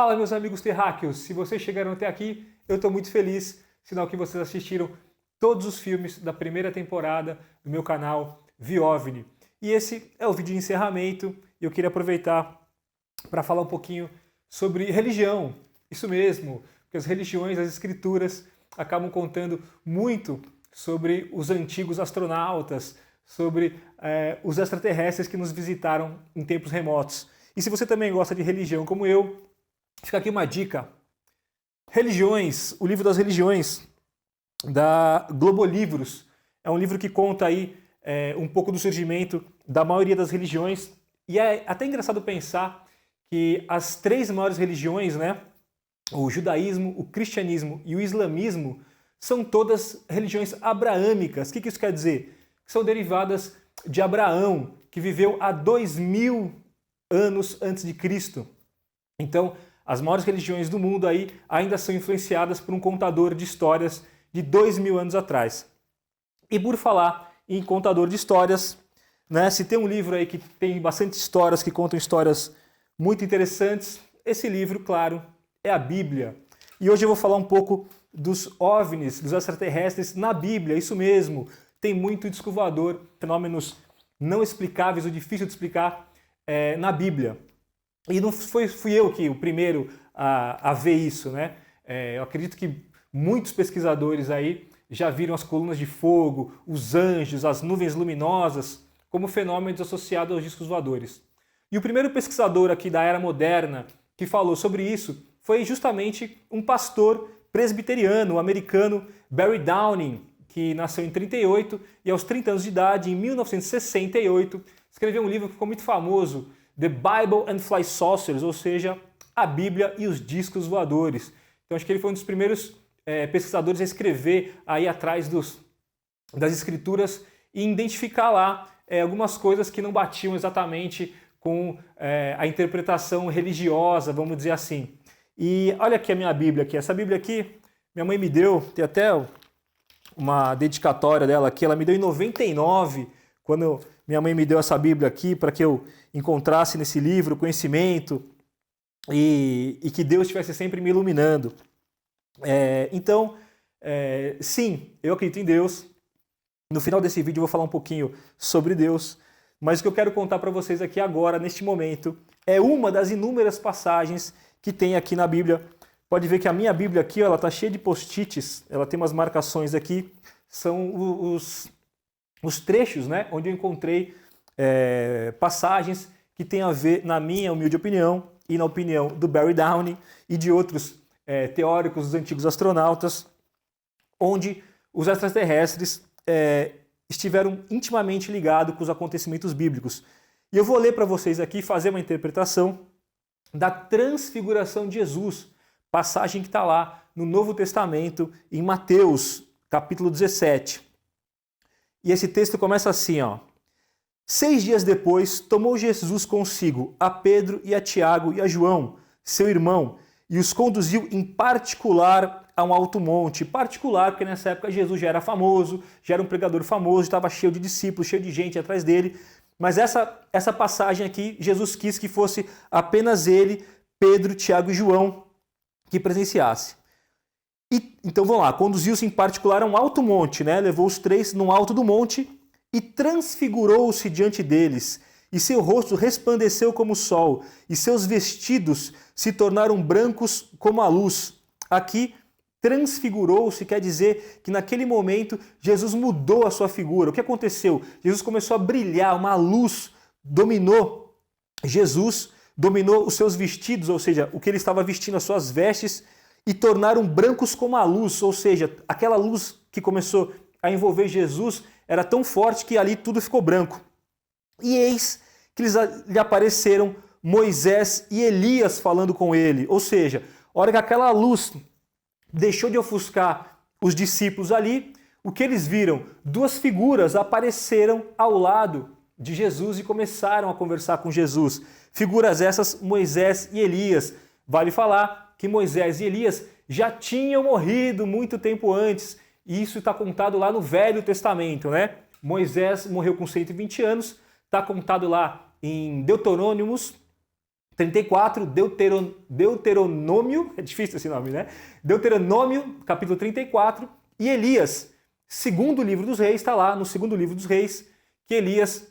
Fala, meus amigos terráqueos! Se vocês chegaram até aqui, eu estou muito feliz, sinal que vocês assistiram todos os filmes da primeira temporada do meu canal ViOVNI. E esse é o vídeo de encerramento e eu queria aproveitar para falar um pouquinho sobre religião. Isso mesmo, porque as religiões, as escrituras acabam contando muito sobre os antigos astronautas, sobre os extraterrestres que nos visitaram em tempos remotos. E se você também gosta de religião como eu, fica aqui uma dica. Religiões, o livro das religiões, da Globolivros, é um livro que conta aí um pouco do surgimento da maioria das religiões. E é até engraçado pensar que as três maiores religiões, né, o judaísmo, o cristianismo e o islamismo, são todas religiões abraâmicas. O que isso quer dizer? Que são derivadas de Abraão, que viveu há 2000 anos antes de Cristo. Então, as maiores religiões do mundo aí ainda são influenciadas por um contador de histórias de 2000 anos atrás. E por falar em contador de histórias, né, se tem um livro aí que tem bastante histórias, que contam histórias muito interessantes, esse livro, claro, é a Bíblia. E hoje eu vou falar um pouco dos OVNIs, dos extraterrestres na Bíblia, isso mesmo. Tem muito disco voador, fenômenos não explicáveis ou difícil de explicar na Bíblia. E não fui eu que o primeiro a ver isso, né? Eu acredito que muitos pesquisadores aí já viram as colunas de fogo, os anjos, as nuvens luminosas, como fenômenos associados aos discos voadores. E o primeiro pesquisador aqui da era moderna que falou sobre isso foi justamente um pastor presbiteriano, o americano Barry Downing, que nasceu em 38 e aos 30 anos de idade, em 1968, escreveu um livro que ficou muito famoso, The Bible and Fly Saucers, ou seja, a Bíblia e os discos voadores. Então acho que ele foi um dos primeiros pesquisadores a escrever aí atrás das escrituras e identificar lá algumas coisas que não batiam exatamente com a interpretação religiosa, vamos dizer assim. E olha aqui a minha Bíblia aqui. Essa Bíblia aqui, minha mãe me deu, tem até uma dedicatória dela aqui, ela me deu em 99, quando minha mãe me deu essa Bíblia aqui, para que eu encontrasse nesse livro conhecimento e que Deus estivesse sempre me iluminando. Então, sim, eu acredito em Deus. No final desse vídeo eu vou falar um pouquinho sobre Deus, mas o que eu quero contar para vocês aqui agora, neste momento, é uma das inúmeras passagens que tem aqui na Bíblia. Pode ver que a minha Bíblia aqui, ó, ela está cheia de post-its, ela tem umas marcações aqui, são os trechos, né, onde eu encontrei passagens que têm a ver, na minha humilde opinião, e na opinião do Barry Downing e de outros teóricos dos antigos astronautas, onde os extraterrestres estiveram intimamente ligados com os acontecimentos bíblicos. E eu vou ler para vocês aqui, fazer uma interpretação da transfiguração de Jesus, passagem que está lá no Novo Testamento, em Mateus, capítulo 17. E esse texto começa assim, ó. 6 dias depois, tomou Jesus consigo a Pedro e a Tiago e a João, seu irmão, e os conduziu em particular a um alto monte. Particular, porque nessa época Jesus já era famoso, já era um pregador famoso, estava cheio de discípulos, cheio de gente atrás dele. Mas essa passagem aqui, Jesus quis que fosse apenas ele, Pedro, Tiago e João, que presenciasse. Então vamos lá, conduziu-se em particular a um alto monte, né? Levou os três num alto do monte e transfigurou-se diante deles. E seu rosto resplandeceu como o sol, e seus vestidos se tornaram brancos como a luz. Aqui, transfigurou-se quer dizer que naquele momento Jesus mudou a sua figura. O que aconteceu? Jesus começou a brilhar, uma luz dominou Jesus, dominou os seus vestidos, ou seja, o que ele estava vestindo, as suas vestes, e tornaram brancos como a luz, ou seja, aquela luz que começou a envolver Jesus era tão forte que ali tudo ficou branco. E eis que lhe apareceram Moisés e Elias falando com ele, ou seja, a hora que aquela luz deixou de ofuscar os discípulos ali, o que eles viram? Duas figuras apareceram ao lado de Jesus e começaram a conversar com Jesus. Figuras essas, Moisés e Elias. Vale falar que Moisés e Elias já tinham morrido muito tempo antes. E isso está contado lá no Velho Testamento, né? Moisés morreu com 120 anos, está contado lá em Deuteronômios, 34, Deuteronômio, é difícil esse nome, né? Deuteronômio, capítulo 34, e Elias, segundo livro dos reis, está lá no segundo livro dos reis, que Elias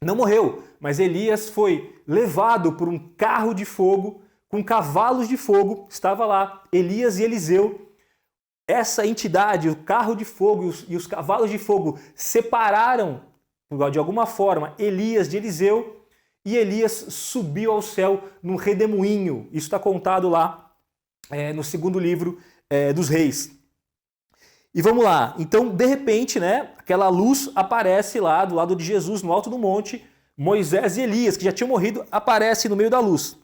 não morreu, mas Elias foi levado por um carro de fogo, com cavalos de fogo, estava lá Elias e Eliseu. Essa entidade, o carro de fogo e os cavalos de fogo separaram, de alguma forma, Elias de Eliseu, e Elias subiu ao céu num redemoinho. Isso está contado lá no segundo livro dos reis. E vamos lá. Então, de repente, né, aquela luz aparece lá do lado de Jesus, no alto do monte. Moisés e Elias, que já tinham morrido, aparecem no meio da luz.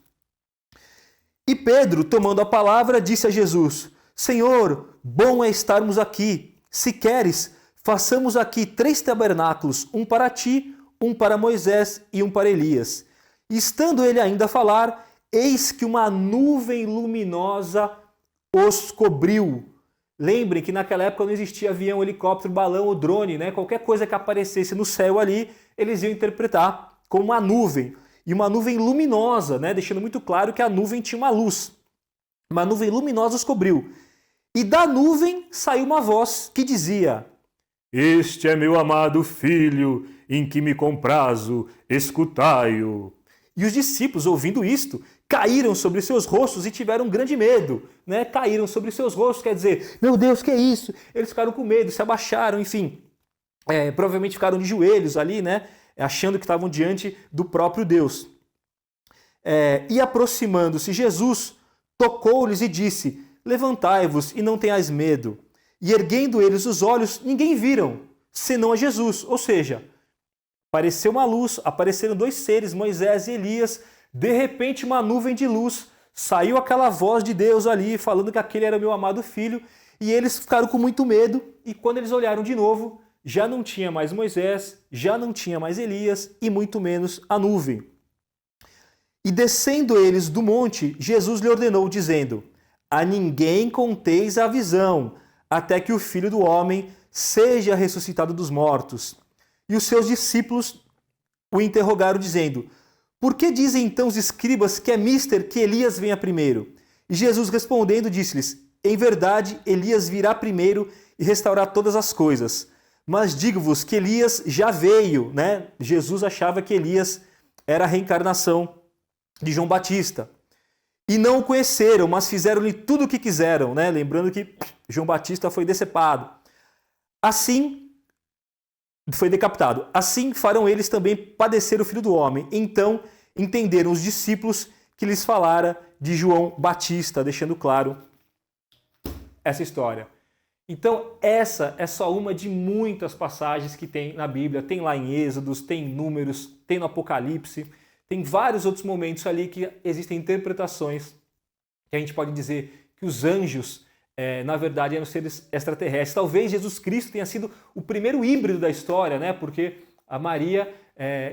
E Pedro, tomando a palavra, disse a Jesus: Senhor, bom é estarmos aqui. Se queres, façamos aqui 3 tabernáculos, um para ti, um para Moisés e um para Elias. E estando ele ainda a falar, eis que uma nuvem luminosa os cobriu. Lembrem que naquela época não existia avião, helicóptero, balão ou drone, né? Qualquer coisa que aparecesse no céu ali, eles iam interpretar como uma nuvem. E uma nuvem luminosa, né? Deixando muito claro que a nuvem tinha uma luz. Uma nuvem luminosa os cobriu. E da nuvem saiu uma voz que dizia: Este é meu amado filho, em que me comprazo, escutai-o. E os discípulos, ouvindo isto, caíram sobre seus rostos e tiveram grande medo, né? Caíram sobre seus rostos, quer dizer, meu Deus, que é isso? Eles ficaram com medo, se abaixaram, enfim. Provavelmente ficaram de joelhos ali, né? Achando que estavam diante do próprio Deus. E aproximando-se Jesus, tocou-lhes e disse: Levantai-vos e não tenhais medo. E erguendo eles os olhos, ninguém viram, senão a Jesus. Ou seja, apareceu uma luz, apareceram 2 seres, Moisés e Elias. De repente, uma nuvem de luz, saiu aquela voz de Deus ali, falando que aquele era o meu amado filho. E eles ficaram com muito medo. E quando eles olharam de novo, já não tinha mais Moisés, já não tinha mais Elias e muito menos a nuvem. E descendo eles do monte, Jesus lhe ordenou, dizendo: A ninguém conteis a visão, até que o Filho do Homem seja ressuscitado dos mortos. E os seus discípulos o interrogaram, dizendo: Por que dizem então os escribas que é mister que Elias venha primeiro? E Jesus respondendo disse-lhes: Em verdade, Elias virá primeiro e restaurar todas as coisas. Mas digo-vos que Elias já veio, né? Jesus achava que Elias era a reencarnação de João Batista. E não o conheceram, mas fizeram-lhe tudo o que quiseram, né? Lembrando que João Batista foi decepado. Assim, foi decapitado. Assim farão eles também padecer o Filho do Homem. Então entenderam os discípulos que lhes falara de João Batista, deixando claro essa história. Então essa é só uma de muitas passagens que tem na Bíblia. Tem lá em Êxodos, tem em Números, tem no Apocalipse. Tem vários outros momentos ali que existem interpretações que a gente pode dizer que os anjos, na verdade, eram seres extraterrestres. Talvez Jesus Cristo tenha sido o primeiro híbrido da história, né? Porque a Maria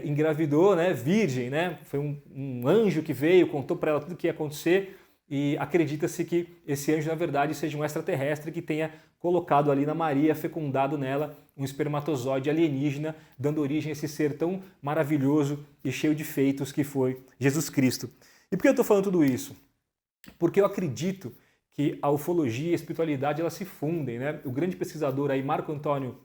engravidou, né? Virgem, né? Foi um anjo que veio, contou para ela tudo o que ia acontecer e acredita-se que esse anjo, na verdade, seja um extraterrestre que tenha colocado ali na Maria, fecundado nela um espermatozoide alienígena, dando origem a esse ser tão maravilhoso e cheio de feitos que foi Jesus Cristo. E por que eu estou falando tudo isso? Porque eu acredito que a ufologia e a espiritualidade elas se fundem, né? O grande pesquisador aí, Marco Antônio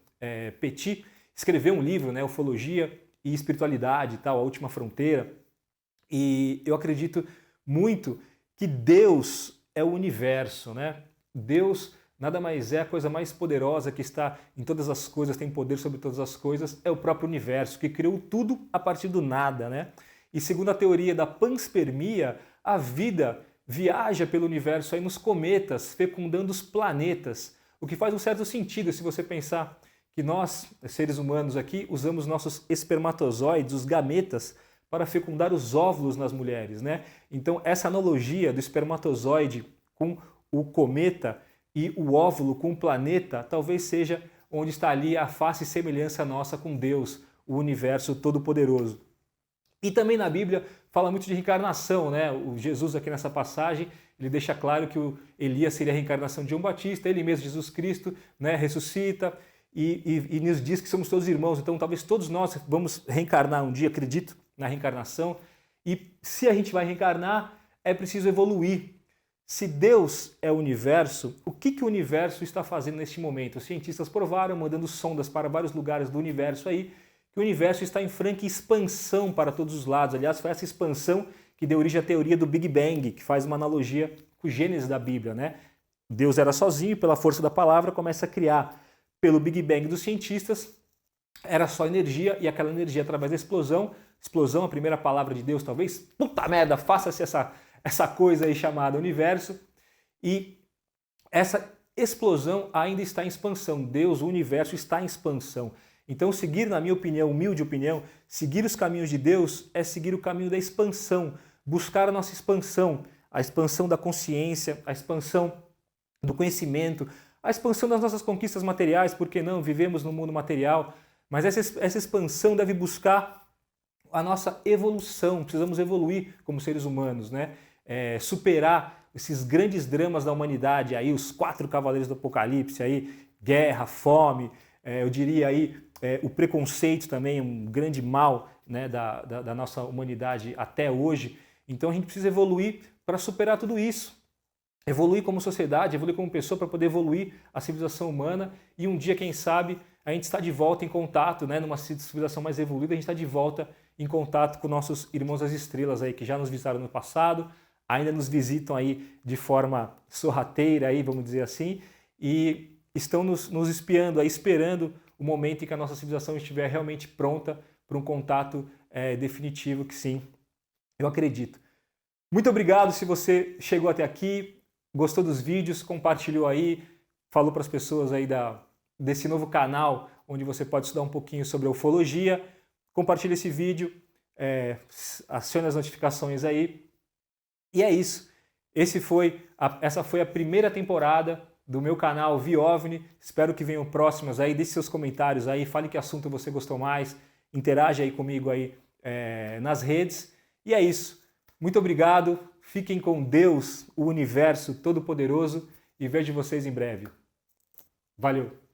Petit, escreveu um livro, né? Ufologia e Espiritualidade, tal, A Última Fronteira. E eu acredito muito que Deus é o universo, né? Deus nada mais é a coisa mais poderosa que está em todas as coisas, tem poder sobre todas as coisas, é o próprio universo, que criou tudo a partir do nada, né? E segundo a teoria da panspermia, a vida viaja pelo universo aí nos cometas, fecundando os planetas, o que faz um certo sentido se você pensar que nós, seres humanos aqui, usamos nossos espermatozoides, os gametas, para fecundar os óvulos nas mulheres, né? Então essa analogia do espermatozoide com o cometa e o óvulo com o planeta talvez seja onde está ali a face e semelhança nossa com Deus, o universo todo-poderoso. E também na Bíblia fala muito de reencarnação, né? O Jesus aqui nessa passagem, ele deixa claro que o Elias seria a reencarnação de João Batista, ele mesmo, Jesus Cristo, né? Ressuscita e nos diz que somos todos irmãos, então talvez todos nós vamos reencarnar um dia, acredito na reencarnação. E se a gente vai reencarnar, é preciso evoluir. Se Deus é o universo, o que o universo está fazendo neste momento? Os cientistas provaram, mandando sondas para vários lugares do universo aí, que o universo está em franca expansão para todos os lados. Aliás, foi essa expansão que deu origem à teoria do Big Bang, que faz uma analogia com o Gênesis da Bíblia, né? Deus era sozinho e pela força da palavra começa a criar. Pelo Big Bang dos cientistas, era só energia e aquela energia através da explosão, a primeira palavra de Deus talvez, puta merda, faça-se essa coisa aí chamada universo, e essa explosão ainda está em expansão. Deus, o universo está em expansão. Então seguir, na minha opinião, humilde opinião, seguir os caminhos de Deus é seguir o caminho da expansão, buscar a nossa expansão, a expansão da consciência, a expansão do conhecimento, a expansão das nossas conquistas materiais, porque não, vivemos no mundo material, mas essa expansão deve buscar a nossa evolução, precisamos evoluir como seres humanos, né? Superar esses grandes dramas da humanidade, aí os 4 cavaleiros do Apocalipse, aí, guerra, fome, eu diria aí o preconceito também, um grande mal, né, da nossa humanidade até hoje. Então a gente precisa evoluir para superar tudo isso. Evoluir como sociedade, evoluir como pessoa para poder evoluir a civilização humana e um dia, quem sabe, a gente está de volta em contato, né, numa civilização mais evoluída, a gente está de volta em contato com nossos irmãos das estrelas aí, que já nos visitaram no passado, ainda nos visitam aí de forma sorrateira, aí, vamos dizer assim, e estão nos espiando, aí, esperando o momento em que a nossa civilização estiver realmente pronta para um contato definitivo, que sim, eu acredito. Muito obrigado se você chegou até aqui, gostou dos vídeos, compartilhou aí, falou para as pessoas aí desse novo canal, onde você pode estudar um pouquinho sobre a ufologia. Compartilhe esse vídeo, acione as notificações aí. E é isso. Essa foi a primeira temporada do meu canal ViOVNI. Espero que venham próximas aí. Deixe seus comentários aí, fale que assunto você gostou mais, interaja aí comigo aí nas redes. E é isso. Muito obrigado. Fiquem com Deus, o universo todo-poderoso, e vejo vocês em breve. Valeu!